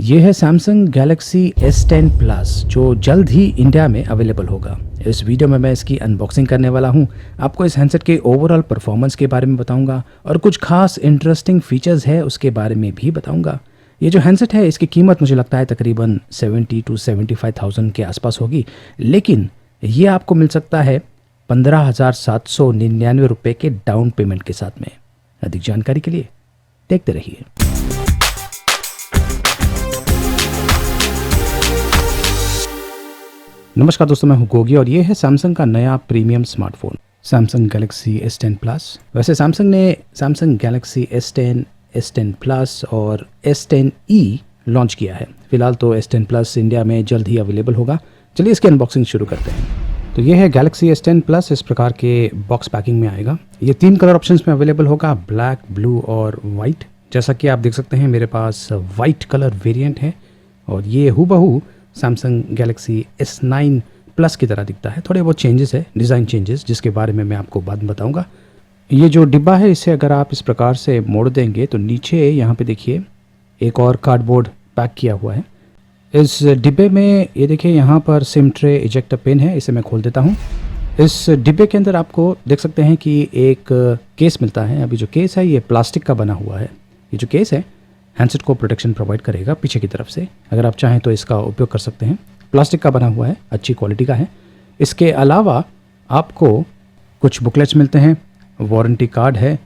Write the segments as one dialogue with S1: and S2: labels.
S1: ये है Samsung Galaxy S10 plus जो जल्द ही इंडिया में अवेलेबल होगा। इस वीडियो में मैं इसकी अनबॉक्सिंग करने वाला हूँ। आपको इस हैंडसेट के ओवरऑल परफॉर्मेंस के बारे में बताऊंगा और कुछ खास इंटरेस्टिंग फीचर्स है उसके बारे में भी बताऊंगा। ये जो हैंडसेट है इसकी कीमत मुझे लगता है तकरीबन 70 to 75,000 के आसपास होगी, लेकिन ये आपको मिल सकता है 15,799 रुपये के डाउन पेमेंट के साथ में। अधिक जानकारी के लिए देखते रहिए। नमस्कार दोस्तों, मैं हूं गोगी और ये है सैमसंग का नया premium smartphone Samsung Galaxy S10 plus. वैसे सैमसंग ने Samsung Galaxy S10, S10 plus और S10e लॉन्च किया है। फिलहाल तो S10 प्लस इंडिया में जल्द ही अवेलेबल होगा। चलिए इसकी अनबॉक्सिंग शुरू करते हैं। तो ये है गैलेक्सी S10 प्लस, इस प्रकार के बॉक्स पैकिंग में आएगा। ये 3 कलर ऑप्शंस में अवेलेबल होगा, ब्लैक, ब्लू और वाइट। जैसा कि आप देख सकते हैं मेरे पास वाइट कलर वेरिएंट है और ये हूबहू सैमसंग गैलेक्सी S9 प्लस की तरह दिखता है। थोड़े बहुत चेंजेस है, डिज़ाइन चेंजेस, जिसके बारे में मैं आपको बाद में बताऊंगा। ये जो डिब्बा है इसे अगर आप इस प्रकार से मोड़ देंगे तो नीचे यहाँ पे देखिए एक और कार्डबोर्ड पैक किया हुआ है। इस डिब्बे में ये देखिए यहाँ पर सिम ट्रे इजेक्टर पिन है, इसे मैं खोल देता हूँ। इस डिब्बे के अंदर आपको देख सकते हैं कि एक केस मिलता है। अभी जो केस है ये प्लास्टिक का बना हुआ है। ये जो केस है हैंडसेट को प्रोटेक्शन प्रोवाइड करेगा पीछे की तरफ से। अगर आप चाहें तो इसका उपयोग कर सकते हैं। प्लास्टिक का बना हुआ है, अच्छी क्वालिटी का है। इसके अलावा आपको कुछ बुकलेट्स मिलते हैं, वारंटी कार्ड है,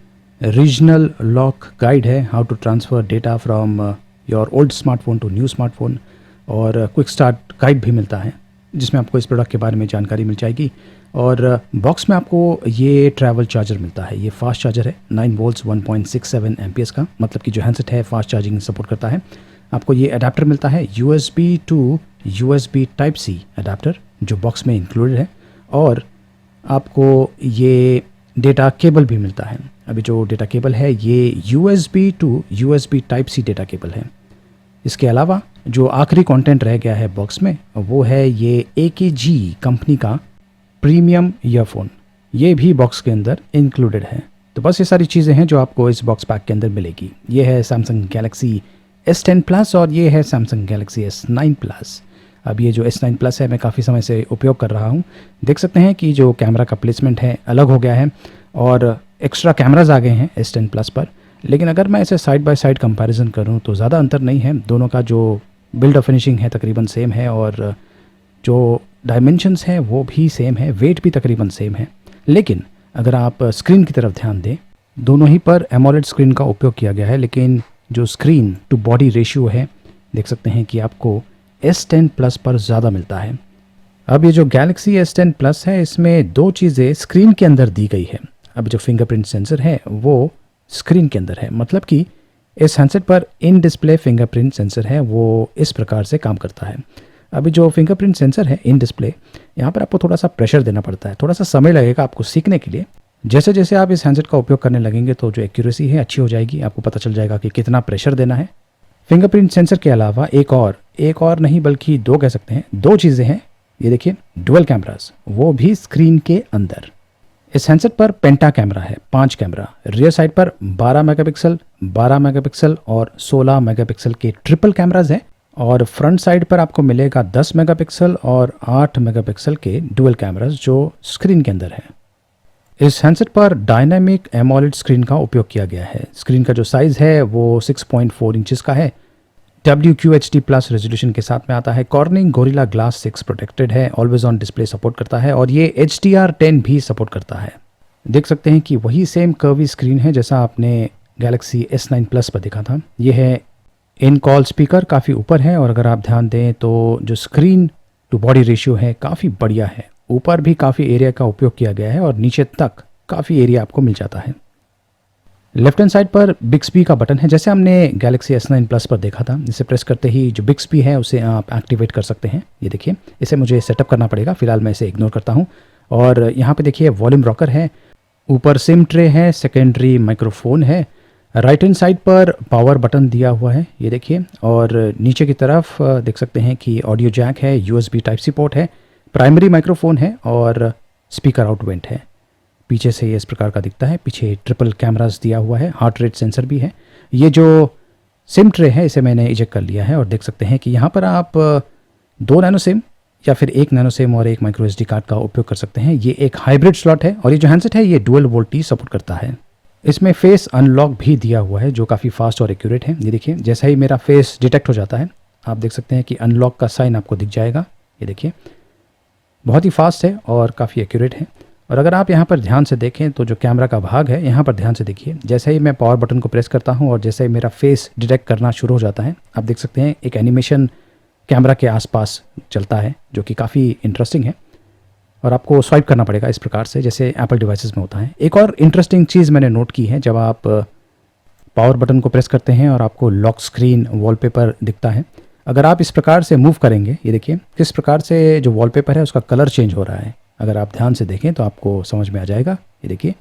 S1: रीजनल लॉक गाइड है, how to transfer data from your old smartphone to new smartphone, और क्विक स्टार्ट गाइड भी मिलता है जिसमें आपको इस प्रोडक्ट के बारे में जानकारी मिल जाएगी। और बॉक्स में आपको ये ट्रैवल चार्जर मिलता है। ये फास्ट चार्जर है, 9 वोल्ट्स 1.67 एम्पियर्स का, मतलब कि जो हैंडसेट है फास्ट चार्जिंग सपोर्ट करता है। आपको ये अडेप्टर मिलता है USB to USB Type-C adapter जो बॉक्स में इंक्लूडेड है, और आपको ये डेटा केबल भी मिलता है। अभी जो डेटा केबल है ये USB to USB Type-C data cable है। इसके अलावा जो आखिरी कंटेंट रह गया है बॉक्स में वो है ये AKG कंपनी का प्रीमियम ईयरफोन, ये भी बॉक्स के अंदर इंक्लूडेड है। तो बस ये सारी चीज़ें हैं जो आपको इस बॉक्स पैक के अंदर मिलेगी। ये है सैमसंग गैलेक्सी S10 प्लस और ये है सैमसंग गैलेक्सी S9 प्लस। अब ये जो S9 प्लस है मैं काफ़ी समय से उपयोग कर रहा हूँ। देख सकते हैं कि जो कैमरा का प्लेसमेंट है अलग हो गया है और एक्स्ट्रा कैमराज आ गए हैं S10 प्लस पर। लेकिन अगर मैं इसे साइड बाय साइड कंपैरिजन करूँ तो ज़्यादा अंतर नहीं है। दोनों का जो बिल्ड फिनिशिंग है तकरीबन सेम है और जो डायमेंशंस है वो भी सेम है, वेट भी तकरीबन सेम है। लेकिन अगर आप स्क्रीन की तरफ ध्यान दें, दोनों ही पर एमोलेड स्क्रीन का उपयोग किया गया है, लेकिन जो स्क्रीन टू बॉडी रेशियो है देख सकते हैं कि आपको S10 प्लस पर ज़्यादा मिलता है। अब ये जो गैलेक्सी S10 प्लस है इसमें 2 चीज़ें स्क्रीन के अंदर दी गई है। अब जो फिंगरप्रिंट सेंसर है वो स्क्रीन के अंदर है, मतलब कि इस हैंडसेट पर इन डिस्प्ले फिंगरप्रिंट सेंसर है, वो इस प्रकार से काम करता है। अभी जो फिंगरप्रिंट सेंसर है इन डिस्प्ले, यहाँ पर आपको थोड़ा सा प्रेशर देना पड़ता है, थोड़ा सा समय लगेगा आपको सीखने के लिए। जैसे जैसे आप इस हैंडसेट का उपयोग करने लगेंगे तो जो एक्यूरेसी है अच्छी हो जाएगी, आपको पता चल जाएगा कि कितना प्रेशर देना है। फिंगरप्रिंट सेंसर के अलावा एक और नहीं बल्कि 2 कह सकते हैं, 2 चीज़ें हैं। ये देखिए डुअल कैमरास, वो भी स्क्रीन के अंदर। इस हैंडसेट पर पेंटा कैमरा है, 5 कैमरा। रियर साइड पर 12 मेगापिक्सल, 12 मेगापिक्सल और 16 मेगापिक्सल के ट्रिपल कैमराज हैं, और फ्रंट साइड पर आपको मिलेगा 10 मेगापिक्सल और 8 मेगापिक्सल के डुअल कैमरास जो स्क्रीन के अंदर है। इस हैंडसेट पर डायनामिक एमोलेड स्क्रीन का उपयोग किया गया है। स्क्रीन का जो साइज़ है वो 6.4 इंचेस का है। WQHD प्लस रेजोल्यूशन के साथ में आता है। कॉर्निंग गोरिल्ला ग्लास 6 प्रोटेक्टेड है, ऑलवेज ऑन डिस्प्ले सपोर्ट करता है और ये HDR10 भी सपोर्ट करता है। देख सकते हैं कि वही सेम कर्वी स्क्रीन है जैसा आपने गैलेक्सी S9 प्लस पर देखा था। ये है इन कॉल स्पीकर, काफ़ी ऊपर है, और अगर आप ध्यान दें तो जो स्क्रीन टू बॉडी रेशियो है काफ़ी बढ़िया है। ऊपर भी काफ़ी एरिया का उपयोग किया गया है और नीचे तक काफ़ी एरिया आपको मिल जाता है। लेफ्ट हैंड साइड पर बिक्सबी का बटन है, जैसे हमने गैलेक्सी S9 प्लस पर देखा था। इसे प्रेस करते ही जो बिक्सबी है उसे आप एक्टिवेट कर सकते हैं। ये देखिए, इसे मुझे सेटअप करना पड़ेगा, फिलहाल मैं इसे इग्नोर करता हूँ। और यहाँ पे देखिए वॉल्यूम रॉकर है, ऊपर सिम ट्रे है, सेकेंडरी माइक्रोफोन है। राइट हैंड साइड पर पावर बटन दिया हुआ है, ये देखिए, और नीचे की तरफ देख सकते हैं कि ऑडियो जैक है, USB Type-C पोर्ट है, प्राइमरी माइक्रोफोन है और स्पीकर आउट वेंट है। पीछे से ये इस प्रकार का दिखता है। पीछे ट्रिपल कैमरास दिया हुआ है, हार्ट रेट सेंसर भी है। ये जो सिम ट्रे है, इसे मैंने इजेक्ट कर लिया है और देख सकते हैं कि यहाँ पर आप 2 नैनो सिम या फिर 1 नैनो सिम और एक माइक्रो SD कार्ड का उपयोग कर सकते हैं। ये एक हाइब्रिड स्लॉट है और ये जो हैंडसेट है ये डुअल वोल्टी सपोर्ट करता है। इसमें फेस अनलॉक भी दिया हुआ है जो काफ़ी फास्ट और एक्यूरेट है। ये देखिए, जैसा ही मेरा फेस डिटेक्ट हो जाता है आप देख सकते हैं कि अनलॉक का साइन आपको दिख जाएगा। ये देखिए, बहुत ही फास्ट है और काफ़ी एक्यूरेट है। और अगर आप यहाँ पर ध्यान से देखें तो जो कैमरा का भाग है यहाँ पर ध्यान से देखिए, जैसे ही मैं पावर बटन को प्रेस करता हूँ और जैसे ही मेरा फेस डिटेक्ट करना शुरू हो जाता है आप देख सकते हैं एक एनिमेशन कैमरा के आसपास चलता है जो कि काफ़ी इंटरेस्टिंग है। और आपको स्वाइप करना पड़ेगा इस प्रकार से जैसे एप्पल डिवाइसेस में होता है। एक और इंटरेस्टिंग चीज़ मैंने नोट की है, जब आप पावर बटन को प्रेस करते हैं और आपको लॉक स्क्रीन वॉलपेपर दिखता है, अगर आप इस प्रकार से मूव करेंगे, ये देखिए किस प्रकार से जो वॉलपेपर है उसका कलर चेंज हो रहा है। अगर आप ध्यान से देखें तो आपको समझ में आ जाएगा। ये देखिए,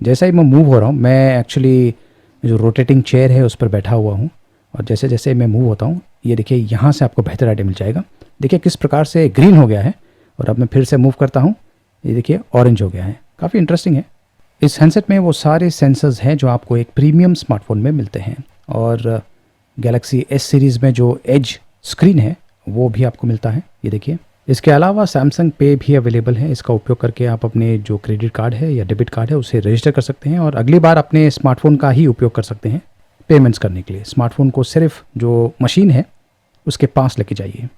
S1: जैसा ही मैं मूव हो रहा हूँ, मैं एक्चुअली जो रोटेटिंग चेयर है उस पर बैठा हुआ हूँ और जैसे जैसे मैं मूव होता हूँ ये देखिए यहाँ से आपको बेहतर आइडिया मिल जाएगा। देखिए किस प्रकार से ग्रीन हो गया है और अब मैं फिर से मूव करता हूँ, ये देखिए ऑरेंज हो गया है। काफ़ी इंटरेस्टिंग है। इस हैंडसेट में वो सारे सेंसर्स हैं जो आपको एक प्रीमियम स्मार्टफोन में मिलते हैं और गैलेक्सी S सीरीज़ में जो एज स्क्रीन है वो भी आपको मिलता है। ये देखिए, इसके अलावा सैमसंग पे भी अवेलेबल है। इसका उपयोग करके आप अपने जो क्रेडिट कार्ड है या डेबिट कार्ड है उसे रजिस्टर कर सकते हैं और अगली बार अपने स्मार्टफोन का ही उपयोग कर सकते हैं पेमेंट्स करने के लिए। स्मार्टफोन को सिर्फ जो मशीन है उसके पास लेके जाइए।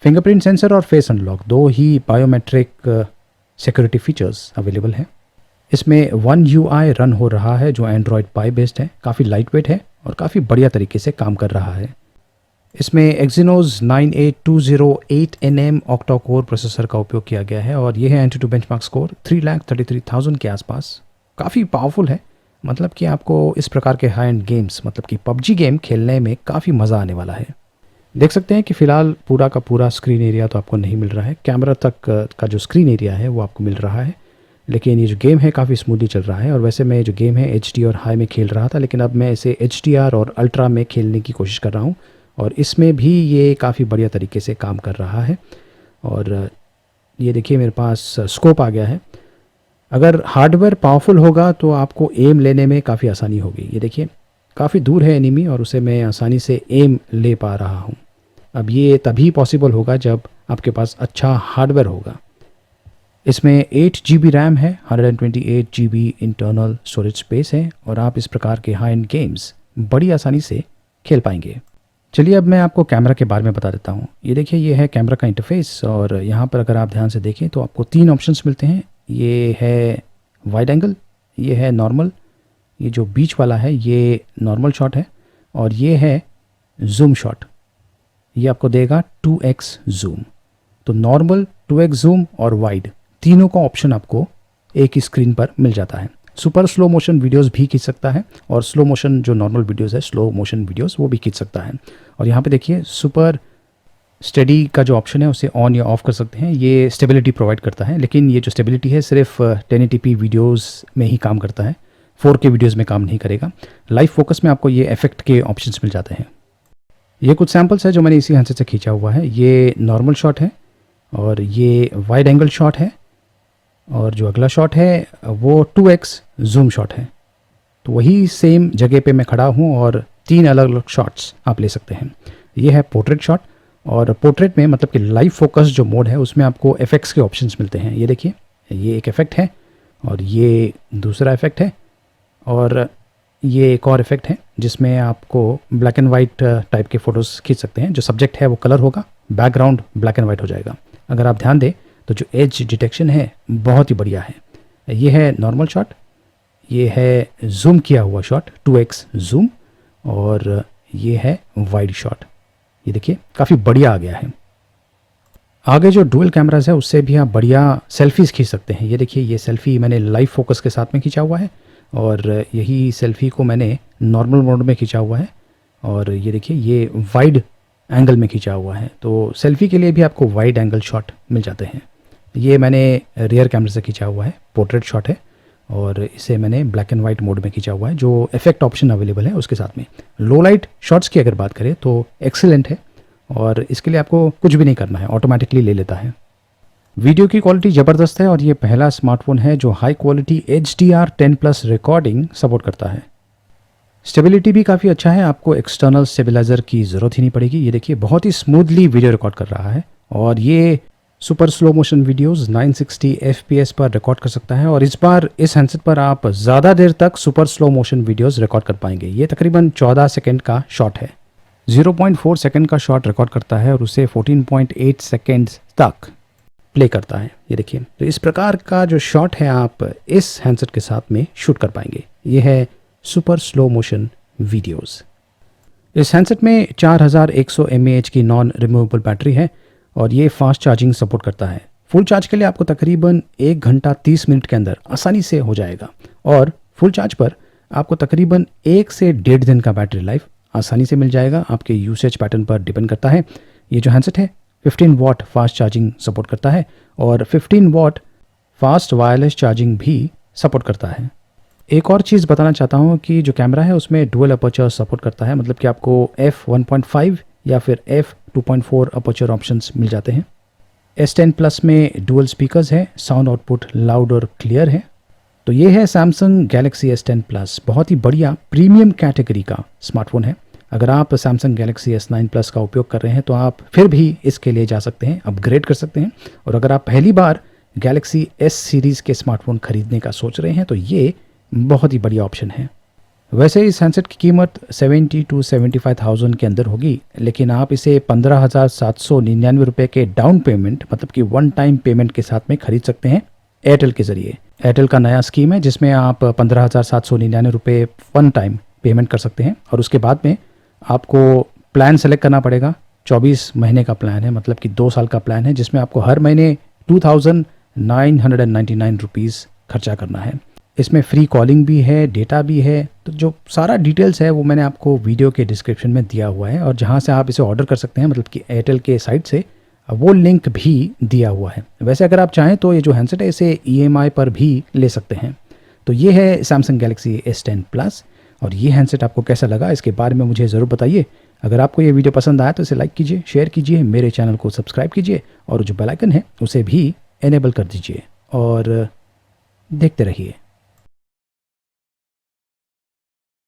S1: फिंगरप्रिंट सेंसर और फेस अनलॉक, 2 ही बायोमेट्रिक सिक्योरिटी फीचर्स अवेलेबल हैं। इसमें One UI रन हो रहा है जो एंड्रॉयड पाई बेस्ड है, काफ़ी लाइट वेट है और काफ़ी बढ़िया तरीके से काम कर रहा है। इसमें Exynos 98208nm octa core processor का उपयोग किया गया है और यह है एंटूटू बेंचमार्क स्कोर 3,33,000 के आसपास। काफ़ी पावरफुल है, मतलब कि आपको इस प्रकार के हाई एंड गेम्स मतलब कि PUBG गेम खेलने में काफ़ी मज़ा आने वाला है। देख सकते हैं कि फ़िलहाल पूरा का पूरा स्क्रीन एरिया तो आपको नहीं मिल रहा है, कैमरा तक का जो स्क्रीन एरिया है वो आपको मिल रहा है, लेकिन ये जो गेम है काफ़ी स्मूथली चल रहा है। और वैसे मैं जो गेम है HD और हाई में खेल रहा था, लेकिन अब मैं इसे HDR और अल्ट्रा में खेलने की कोशिश कर रहा हूँ और इसमें भी ये काफ़ी बढ़िया तरीके से काम कर रहा है। और ये देखिए मेरे पास स्कोप आ गया है। अगर हार्डवेयर पावरफुल होगा तो आपको एम लेने में काफ़ी आसानी होगी। ये देखिए काफ़ी दूर है एनिमी और उसे मैं आसानी से एम ले पा रहा हूँ। अब ये तभी पॉसिबल होगा जब आपके पास अच्छा हार्डवेयर होगा। इसमें 8 GB रैम है, 128 GB इंटरनल स्टोरेज स्पेस है और आप इस प्रकार के हाई एंड गेम्स बड़ी आसानी से खेल पाएंगे। चलिए अब मैं आपको कैमरा के बारे में बता देता हूँ। ये देखिए, ये है कैमरा का इंटरफेस और यहाँ पर अगर आप ध्यान से देखें तो आपको 3 ऑप्शंस मिलते हैं। ये है वाइड एंगल, ये है नॉर्मल, ये जो बीच वाला है ये नॉर्मल शॉट है और ये है जूम शॉट। ये आपको देगा 2x जूम। तो नॉर्मल, 2x जूम और वाइड तीनों का ऑप्शन आपको एक ही स्क्रीन पर मिल जाता है। सुपर स्लो मोशन वीडियोस भी खींच सकता है और स्लो मोशन जो नॉर्मल वीडियोस है, स्लो मोशन वीडियोस वो भी खींच सकता है। और यहाँ पे देखिए सुपर स्टेडी का जो ऑप्शन है उसे ऑन या ऑफ कर सकते हैं। ये स्टेबिलिटी प्रोवाइड करता है, लेकिन ये जो स्टेबिलिटी है सिर्फ 1080p वीडियोस में ही काम करता है, 4K वीडियोस में काम नहीं करेगा। लाइव फोकस में आपको ये इफेक्ट के ऑप्शंस मिल जाते हैं। ये कुछ सैम्पल्स है जो मैंने इसी हैंडसेट से खींचा हुआ है। ये नॉर्मल शॉट है और ये वाइड एंगल शॉट है और जो अगला शॉट है वो 2x जूम शॉट है। तो वही सेम जगह पे मैं खड़ा हूँ और 3 अलग अलग शॉट्स आप ले सकते हैं। ये है पोर्ट्रेट शॉट और पोर्ट्रेट में मतलब कि लाइव फोकस जो मोड है उसमें आपको इफेक्ट्स के ऑप्शंस मिलते हैं। ये देखिए, ये एक इफेक्ट है और ये दूसरा इफेक्ट है और ये एक और इफेक्ट है जिसमें आपको ब्लैक एंड वाइट टाइप के फ़ोटोज़ खींच सकते हैं। जो सब्जेक्ट है वो कलर होगा, बैकग्राउंड ब्लैक एंड वाइट हो जाएगा। अगर आप ध्यान दें तो जो एज डिटेक्शन है बहुत ही बढ़िया है। ये है नॉर्मल शॉट, ये है जूम किया हुआ शॉट 2x जूम और ये है वाइड शॉट। ये देखिए काफ़ी बढ़िया आ गया है। आगे जो डुअल कैमराज है उससे भी आप बढ़िया सेल्फीज़ खींच सकते हैं। ये देखिए, ये सेल्फ़ी मैंने लाइव फोकस के साथ में खींचा हुआ है और यही सेल्फ़ी को मैंने नॉर्मल मोड में खींचा हुआ है और ये देखिए ये वाइड एंगल में खींचा हुआ है। तो सेल्फ़ी के लिए भी आपको वाइड एंगल शॉट मिल जाते हैं। ये मैंने रियर कैमरे से खींचा हुआ है, पोर्ट्रेट शॉट है और इसे मैंने ब्लैक एंड वाइट मोड में खींचा हुआ है। जो इफेक्ट ऑप्शन अवेलेबल है उसके साथ में लो लाइट शॉट्स की अगर बात करें तो एक्सीलेंट है और इसके लिए आपको कुछ भी नहीं करना है, ऑटोमेटिकली ले लेता है। वीडियो की क्वालिटी ज़बरदस्त है और ये पहला स्मार्टफोन है जो high quality HDR10+ recording support करता है। स्टेबिलिटी भी काफ़ी अच्छा है, आपको एक्सटर्नल स्टेबलाइज़र की ज़रूरत ही नहीं पड़ेगी। ये देखिए बहुत ही स्मूथली वीडियो रिकॉर्ड कर रहा है और ये super slow motion videos 960 FPS पर रिकॉर्ड कर सकता है और इस बार इस हैंडसेट पर आप ज़्यादा देर तक super slow motion videos record कर पाएंगे। ये तकरीबन 14 सेकंड का शॉट है, 0.4 सेकंड का शॉट रिकॉर्ड करता है और उसे 14.8 सेकंड्स तक प्ले करता है। ये देखिए, तो इस प्रकार का जो शॉट है आप इस हैंडसेट के साथ में शूट कर पाएंगे। ये है सुपर स्लो मोशन वीडियोस। इस हैंडसेट में 4100 mAh की नॉन रिमूवेबल बैटरी है और ये फास्ट चार्जिंग सपोर्ट करता है। फुल चार्ज के लिए आपको तकरीबन 1 घंटा 30 मिनट के अंदर आसानी से हो जाएगा और फुल चार्ज पर आपको तकरीबन 1 से 1.5 दिन का बैटरी लाइफ आसानी से मिल जाएगा। आपके यूसेज पैटर्न पर डिपेंड करता है। ये जो हैंडसेट है 15 वॉट फास्ट चार्जिंग सपोर्ट करता है और 15 वॉट फास्ट वायरलेस चार्जिंग भी सपोर्ट करता है। एक और चीज़ बताना चाहता हूँ कि जो कैमरा है उसमें डुअल अपर्चर सपोर्ट करता है, मतलब कि आपको f1.5 या फिर f2.4 अपर्चर ऑप्शंस मिल जाते हैं। S10 प्लस में डुअल स्पीकर्स है, साउंड आउटपुट लाउड और क्लियर है। तो ये है सैमसंग गैलेक्सी S10 प्लस, बहुत ही बढ़िया प्रीमियम कैटेगरी का स्मार्टफोन है। अगर आप सैमसंग गैलेक्सी S9 प्लस का उपयोग कर रहे हैं तो आप फिर भी इसके लिए जा सकते हैं, अपग्रेड कर सकते हैं। और अगर आप पहली बार गैलेक्सी S सीरीज़ के स्मार्टफोन खरीदने का सोच रहे हैं तो ये बहुत ही बढ़िया ऑप्शन है। वैसे इस हैंडसेट की कीमत 70 to 75,000 के अंदर होगी, लेकिन आप इसे 15,799 रुपये के डाउन पेमेंट, मतलब कि वन टाइम पेमेंट के साथ में खरीद सकते हैं एयरटेल के ज़रिए। एयरटेल का नया स्कीम है जिसमें आप 15,799 रुपये वन टाइम पेमेंट कर सकते हैं और उसके बाद में आपको प्लान सेलेक्ट करना पड़ेगा। 24 महीने का प्लान है, मतलब कि 2 साल का प्लान है, जिसमें आपको हर महीने 2,999 रुपीज़ खर्चा करना है। इसमें फ्री कॉलिंग भी है, डेटा भी है। तो जो सारा डिटेल्स है वो मैंने आपको वीडियो के डिस्क्रिप्शन में दिया हुआ है और जहाँ से आप इसे ऑर्डर कर सकते हैं, मतलब कि एयरटेल के साइट से, वो लिंक भी दिया हुआ है। वैसे अगर आप चाहें तो ये जो हैंडसेट है इसे EMI पर भी ले सकते हैं। तो ये है सैमसंग गैलेक्सी S10 प्लस और ये हैंडसेट आपको कैसा लगा इसके बारे में मुझे ज़रूर बताइए। अगर आपको ये वीडियो पसंद आया तो इसे लाइक कीजिए, शेयर कीजिए, मेरे चैनल को सब्सक्राइब कीजिए और जो बेल आइकन है उसे भी इनेबल कर दीजिए और देखते रहिए।